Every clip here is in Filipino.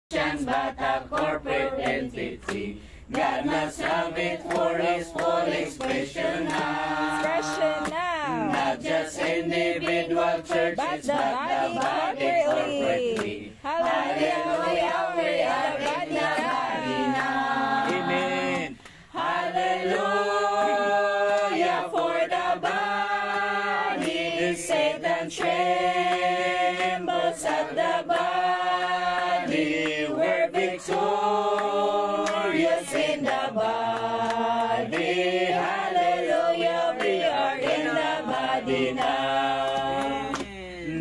but a corporate entity. God must have it for His full expression now. Not just individual churches, but the body corporately. Hallelujah, we are in the body now. Amen. Hallelujah for the body. Satan trembles at the body. We're victorious in the body. Hallelujah, we are in the body now.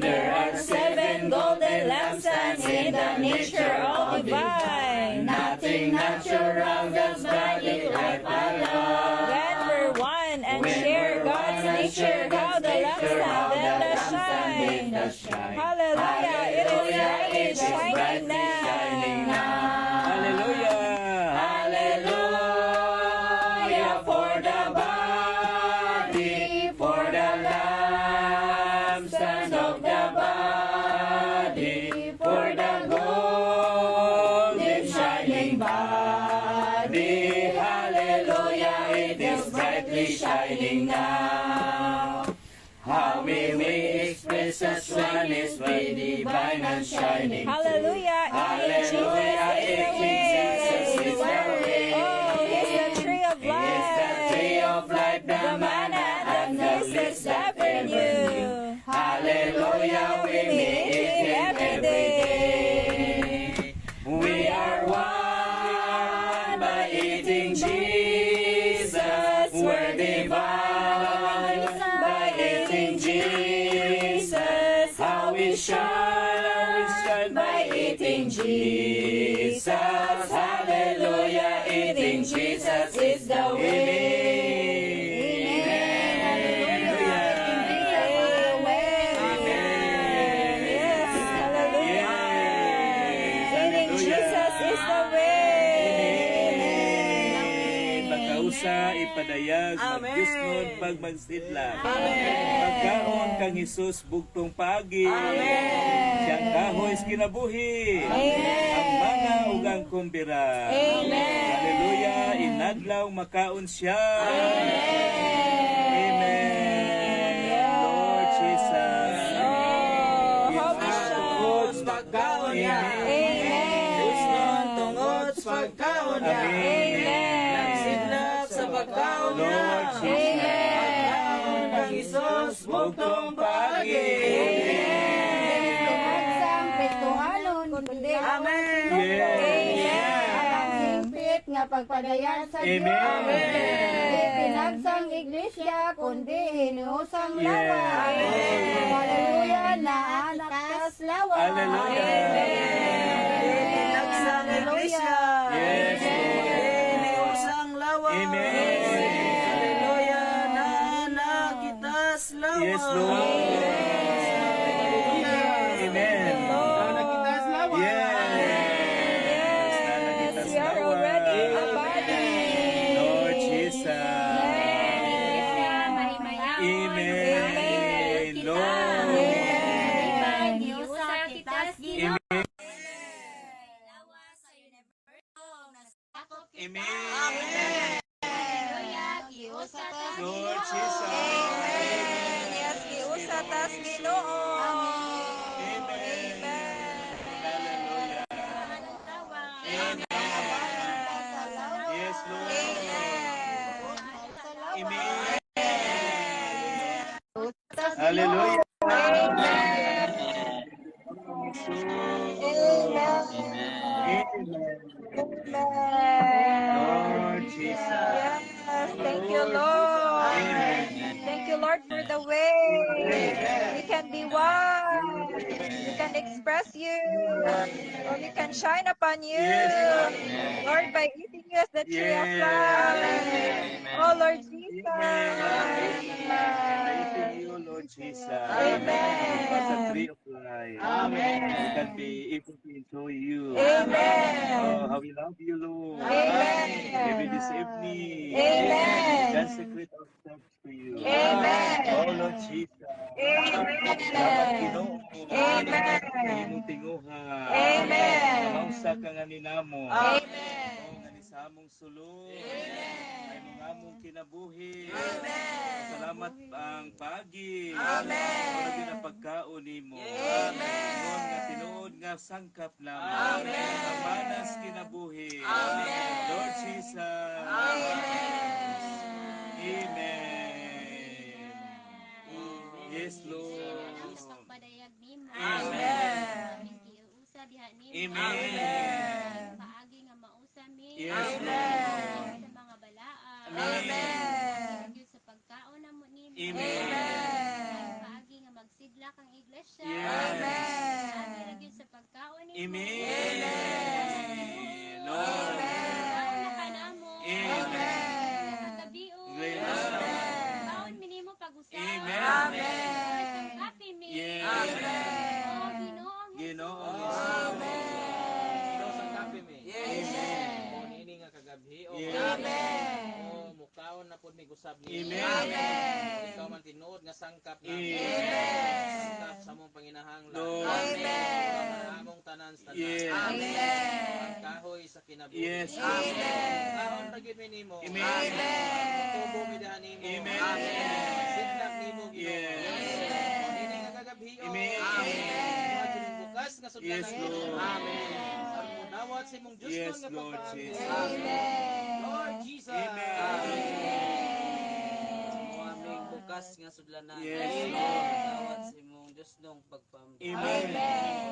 There are 7 golden lampstands in the nature of divine. Nothing natural does body life alone. When we're one and share God's nature, how the lampstand then does shine. Hallelujah, it is shining now. Hallelujah. Hallelujah for the body, for the lampstand of the body, for the golden shining body. Hallelujah, it is brightly shining now. How we may express as one is be divine and shining. Hallelujah, Hallelujah, Jesus is the way. Oh, He's the tree of He is the tree of life, the manna and the bliss avenue. Hallelujah, we may eat Him every day. We are one by eating Jesus. We're divine by eating Jesus. How we shine by eating Jesus. Hallelujah, eating Jesus is the way. Yes, hallelujah. Eating Jesus is the way. Makausa ipadayag magdisnod pag magsidlak. Pagkaon kang Hesus bugtong pagi. Siyang kahoy kinabuhi. Ang mga ugang kumbira. Hallelujah, inadlaw makaon siya. Amen. Lord Jesus. How we shine. Pagkaon niya. Amen. Tungod sa pagkaon niya. Amen. Nagsidlak sa pagkaon niya. Lord Jesus. Pagkaon ng Isus, bugtong pagi. Sang Kristohanon, kundi Amen. ang hingpit nga pagpadayan sa Dios. Di pinagsang iglesia, kundi hinuusang lawa. Hallelujah, na anak kas lawa. Pinagsang iglesia. Yes, Iniusang lawa. Amen. Hallelujah, na nakitas lawa. Yes, Lord. Amen. Yes, we are already a body. Lord Jesus. Amen. Lord. Amen. Lord Jesus. Yes, giusa tas Ginoo. Amen. Hallelujah. Yes, Lord. Amen. Hallelujah. Lord Jesus. Yes, thank you, Lord. Thank you, Lord, for the way we can be one. We can express you, or we can shine upon you, Lord, by eating you as the tree of life. Oh, Lord Jesus. Praising you, Lord Jesus. Amen. As a tree of life. Amen. We can be able to enjoy you. Amen. Oh, how we love you, Lord. Amen. Even this evening. Amen. We consecrate ourselves to you. Amen. Oh, Lord Jesus. Salamat, Amen. Ginoo. Amen. Imong tinguha. Amen. Among usa ka nga ninamo. Amen. O nga ni sa among sulod. Ay mga among kinabuhi. Salamat ang pagi. Amen. Ora na pagkaon nimo. Amen. Nga tinuod nga sangkap namo. Amen. Ang manas kinabuhi. Amen. Lord Jesus. Amen. Yes, Lord. Pagpadayag nimo. Amen. Usa diha nimo. Amen. Paagi nga mausa mi. Yes, Lord. Sa mga balaan. Amen. Gyud sa pagkaon namo nimo. Amen. Paagi nga magsidlak ang iglesia. Yes. Paagi ra gyud sa pagkaon nimo. Amen. Lord. Pagkaon na kanamo. Amen. Pagkabio. Pagkaon mi nimo pag-usa. Amen. Happy me. Yes. Oh, Ginoong Ginoo. Ikaw sa kape mi. Yes. O nini nga kagabi o Yes. o mukaon na pud mi gusab ni. Amen. Ikaw man tinuod nga sangkap na. Amen. Sangkap sa mong panginahanglan. Lord. Ikaw man among tanan sa tanan. Yes. Ang kahoy sa kinabuhi. Yes. Kaon ra gyud mi nimo. Amen. Tubo mi dahan nimo. Amen. Sidlak nimo Ginoo. Yes. O nini nga kagabi o. Amen. Bukas nga sudlanan. Yes, Lord. Amen. Ang dawat sa imong Diyos Yes, nga Lord pagpapaamin. Jesus. Lord Jesus. Mo aming bukas nga sudlanan. Yes, Lord. Tawad sa imong Dios nung pagpamdam. Amen.